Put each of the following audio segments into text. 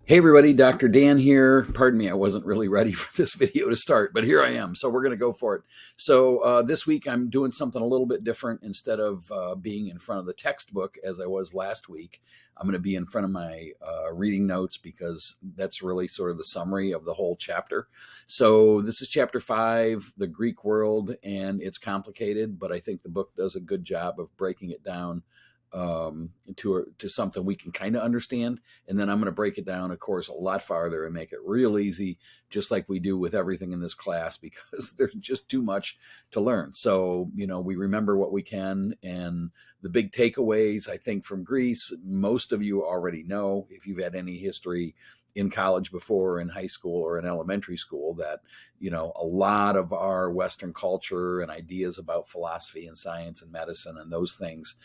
Hey everybody, Dr. Dan here. Pardon me, I wasn't really ready for this video to start, but here I am. So we're going to go for it. So this week I'm doing something a little bit different. Instead of being in front of the textbook as I was last week, I'm going to be in front of my reading notes because that's really sort of the summary of the whole chapter. So this is chapter 5, the Greek world, and it's complicated, but I think the book does a good job of breaking it down to something we can kind of understand. And then I'm going to break it down, of course, a lot farther and make it real easy, just like we do with everything in this class, because there's just too much to learn. So, we remember what we can. And the big takeaways, I think, from Greece, most of you already know if you've had any history in college before, in high school or in elementary school, that, a lot of our Western culture and ideas about philosophy and science and medicine and those things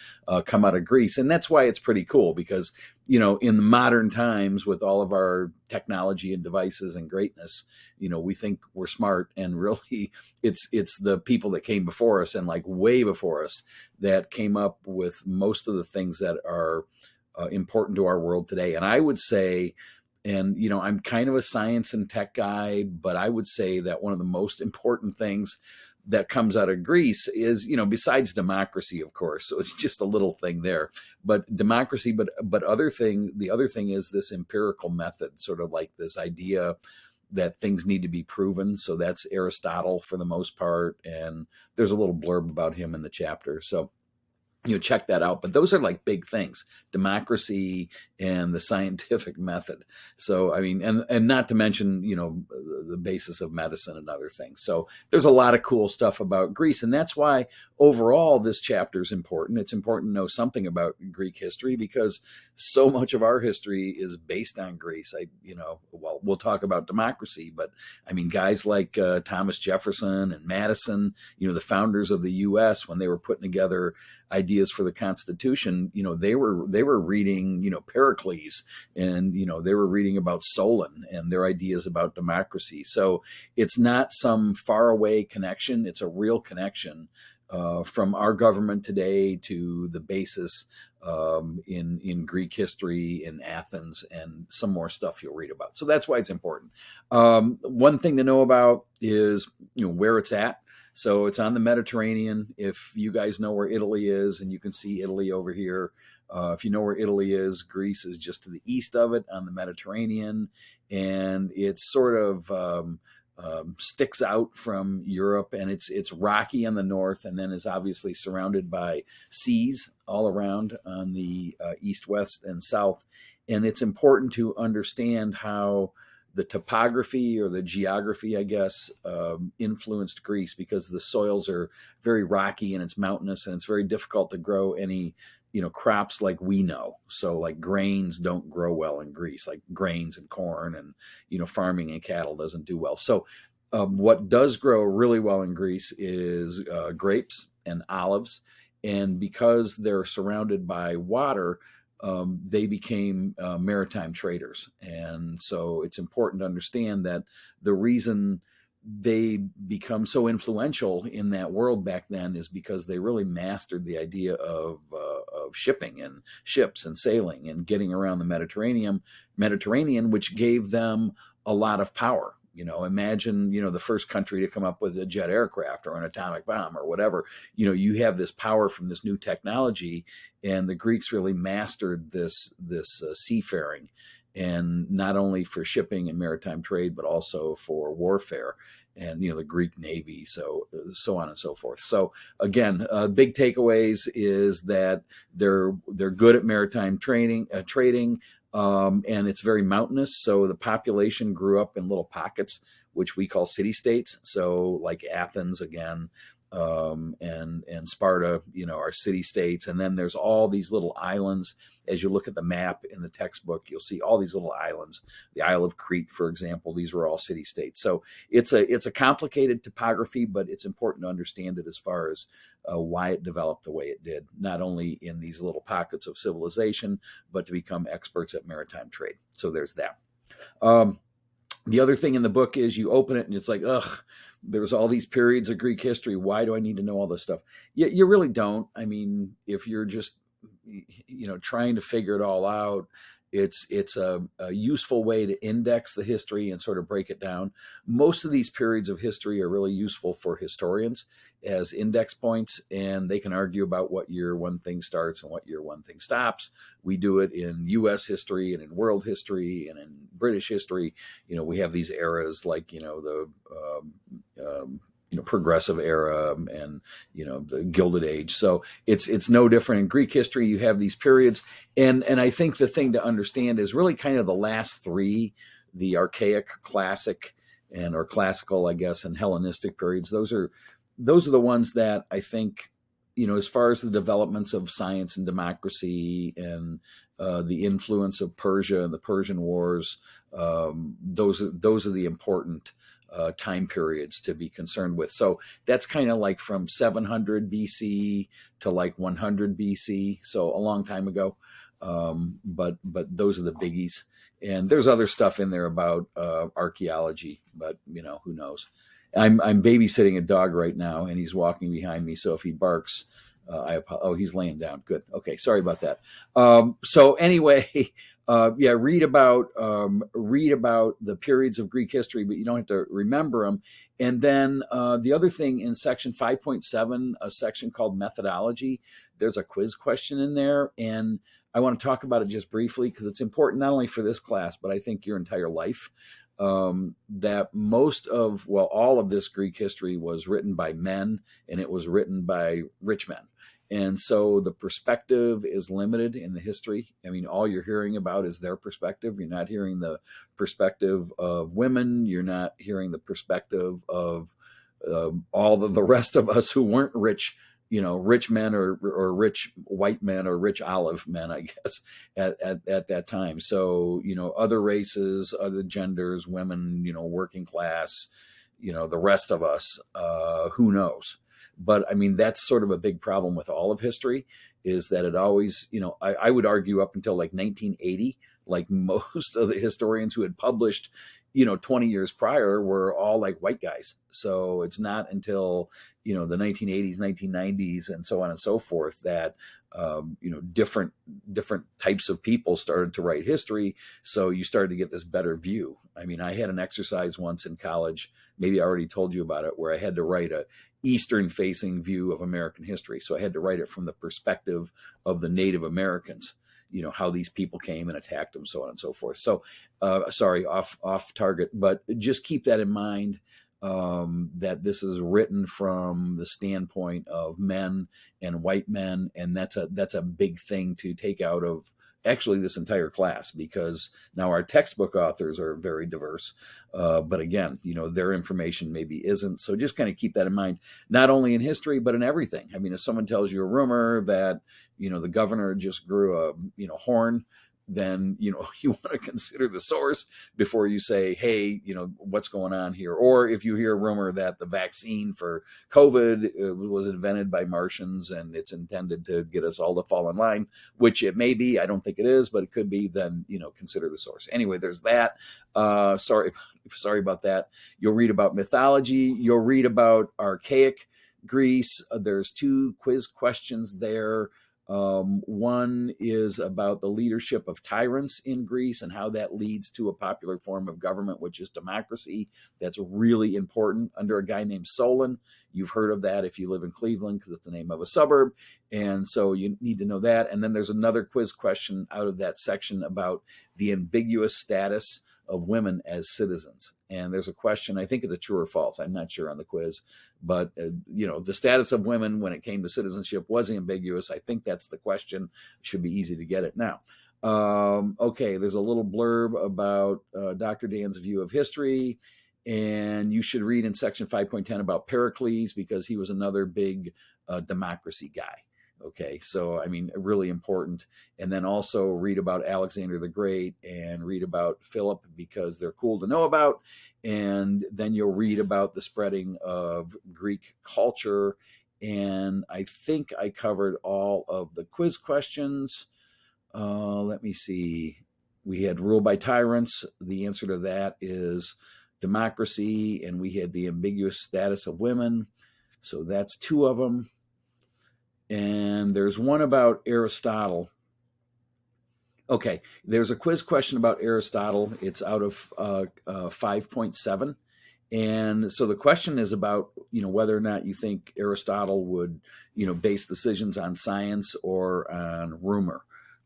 come out of Greece. And that's why it's pretty cool because, in the modern times with all of our technology and devices and greatness, we think we're smart, and really it's the people that came before us and like way before us that came up with most of the things that are important to our world today. And I would say, and, I'm kind of a science and tech guy, but I would say that one of the most important things that comes out of Greece is, besides democracy, of course, so it's just a little thing there, but democracy, but the other thing is this empirical method, sort of like this idea that things need to be proven. So that's Aristotle for the most part. And there's a little blurb about him in the chapter. So check that out. But those are like big things, democracy and the scientific method. So, I mean, and not to mention, the basis of medicine and other things. So there's a lot of cool stuff about Greece. And that's why overall this chapter is important. It's important to know something about Greek history because so much of our history is based on Greece. Well, we'll talk about democracy, but I mean, guys like Thomas Jefferson and Madison, the founders of the US, when they were putting together ideas for the Constitution, they were reading, Pericles, and, they were reading about Solon and their ideas about democracy. So it's not some faraway connection. It's a real connection from our government today to the basis in Greek history in Athens, and some more stuff you'll read about. So that's why it's important. One thing to know about is, where it's at. So it's on the Mediterranean. If you guys know where Italy is, and you can see Italy over here, if you know where Italy is, Greece is just to the east of it on the Mediterranean. And it's sort of sticks out from Europe, and it's rocky on the north, and then is obviously surrounded by seas all around on the east, west, and south. And it's important to understand how the topography or the geography, I guess, influenced Greece, because the soils are very rocky and it's mountainous, and it's very difficult to grow any, crops like we know. So like grains don't grow well in Greece, like grains and corn, and, farming and cattle doesn't do well. So what does grow really well in Greece is grapes and olives. And because they're surrounded by water, they became maritime traders. And so it's important to understand that the reason they become so influential in that world back then is because they really mastered the idea of shipping and ships and sailing and getting around the Mediterranean, which gave them a lot of power. Imagine, the first country to come up with a jet aircraft or an atomic bomb or whatever. You have this power from this new technology, and the Greeks really mastered this seafaring, and not only for shipping and maritime trade, but also for warfare and, the Greek Navy, so on and so forth. So again, big takeaways is that they're good at maritime trading, and it's very mountainous. So the population grew up in little pockets, which we call city-states. So like Athens, again, and Sparta, are city-states. And then there's all these little islands. As you look at the map in the textbook, you'll see all these little islands. The Isle of Crete, for example, these were all city-states. So it's a complicated topography, but it's important to understand it as far as why it developed the way it did, not only in these little pockets of civilization, but to become experts at maritime trade. So there's that. The other thing in the book is you open it and it's like, ugh, there's all these periods of Greek history. Why do I need to know all this stuff? You really don't. I mean, if you're just, trying to figure it all out, It's a useful way to index the history and sort of break it down. Most of these periods of history are really useful for historians as index points, and they can argue about what year one thing starts and what year one thing stops. We do it in U.S. history and in world history and in British history. We have these eras like the progressive era and the Gilded Age. So it's no different in Greek history. You have these periods, and I think the thing to understand is really kind of the last three, the archaic, classic, or classical, I guess, and Hellenistic periods. Those are the ones that I think, as far as the developments of science and democracy and the influence of Persia and the Persian Wars, those are the important time periods to be concerned with. So that's kind of like from 700 BC to like 100 BC. So a long time ago. But those are the biggies. And there's other stuff in there about archaeology, but who knows? I'm babysitting a dog right now, and he's walking behind me. So if he barks, he's laying down. Good. Okay. Sorry about that. So anyway, read about the periods of Greek history, but you don't have to remember them. And then the other thing in section 5.7, a section called methodology, there's a quiz question in there, and I want to talk about it just briefly because it's important not only for this class, but I think your entire life. That all of this Greek history was written by men, and it was written by rich men. And so the perspective is limited in the history. I mean, all you're hearing about is their perspective. You're not hearing the perspective of women. You're not hearing the perspective of all of the rest of us who weren't rich, rich men or rich white men or rich olive men, I guess, at that time. So, other races, other genders, women, working class, the rest of us, who knows? But I mean, that's sort of a big problem with all of history, is that it always, I would argue up until like 1980, like most of the historians who had published, 20 years prior were all like white guys. So it's not until, the 1980s, 1990s, and so on and so forth that, different types of people started to write history. So you started to get this better view. I mean, I had an exercise once in college, maybe I already told you about it, where I had to write a Eastern facing view of American history. So I had to write it from the perspective of the Native Americans, how these people came and attacked them, so on and so forth. So, sorry, off target, but just keep that in mind, that this is written from the standpoint of men and white men. And that's a big thing to take out of actually this entire class, because now our textbook authors are very diverse. But again, their information maybe isn't. So just kind of keep that in mind, not only in history, but in everything. I mean, if someone tells you a rumor that, the governor just grew a, horn, then, you want to consider the source before you say, hey, what's going on here? Or if you hear a rumor that the vaccine for COVID was invented by Martians and it's intended to get us all to fall in line, which it may be, I don't think it is, but it could be, then, consider the source. Anyway, there's that. Sorry about that. You'll read about mythology. You'll read about archaic Greece. There's 2 quiz questions there. One is about the leadership of tyrants in Greece and how that leads to a popular form of government, which is democracy. That's really important under a guy named Solon. You've heard of that if you live in Cleveland, because it's the name of a suburb. And so you need to know that. And then there's another quiz question out of that section about the ambiguous status of women as citizens. And there's a question, I think it's a true or false, I'm not sure on the quiz, but the status of women when it came to citizenship was ambiguous. I think that's the question. Should be easy to get it now. Okay, there's a little blurb about Dr. Dan's view of history, and you should read in section 5.10 about Pericles, because he was another big democracy guy. Okay, so I mean, really important. And then also read about Alexander the Great and read about Philip, because they're cool to know about. And then you'll read about the spreading of Greek culture. And I think I covered all of the quiz questions. Let me see. We had rule by tyrants. The answer to that is democracy. And we had the ambiguous status of women. So that's 2 of them. And there's one about Aristotle. Okay, there's a quiz question about Aristotle. It's out of 5.7. And so the question is about, whether or not you think Aristotle would, base decisions on science or on rumor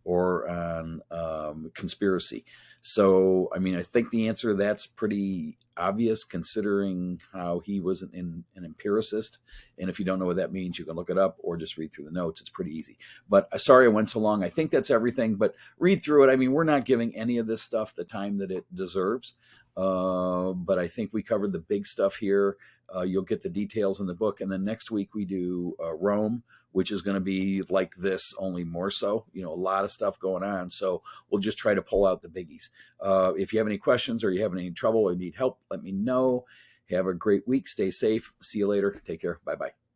or on conspiracy. So, I mean, I think the answer to that's pretty obvious considering how he was an empiricist. And if you don't know what that means, you can look it up or just read through the notes. It's pretty easy. But sorry I went so long. I think that's everything. But read through it. I mean, we're not giving any of this stuff the time that it deserves. But I think we covered the big stuff here. You'll get the details in the book. And then next week we do Rome, which is going to be like this, only more so. A lot of stuff going on. So we'll just try to pull out the biggies. If you have any questions or you have any trouble or need help, let me know. Have a great week. Stay safe. See you later. Take care. Bye-bye.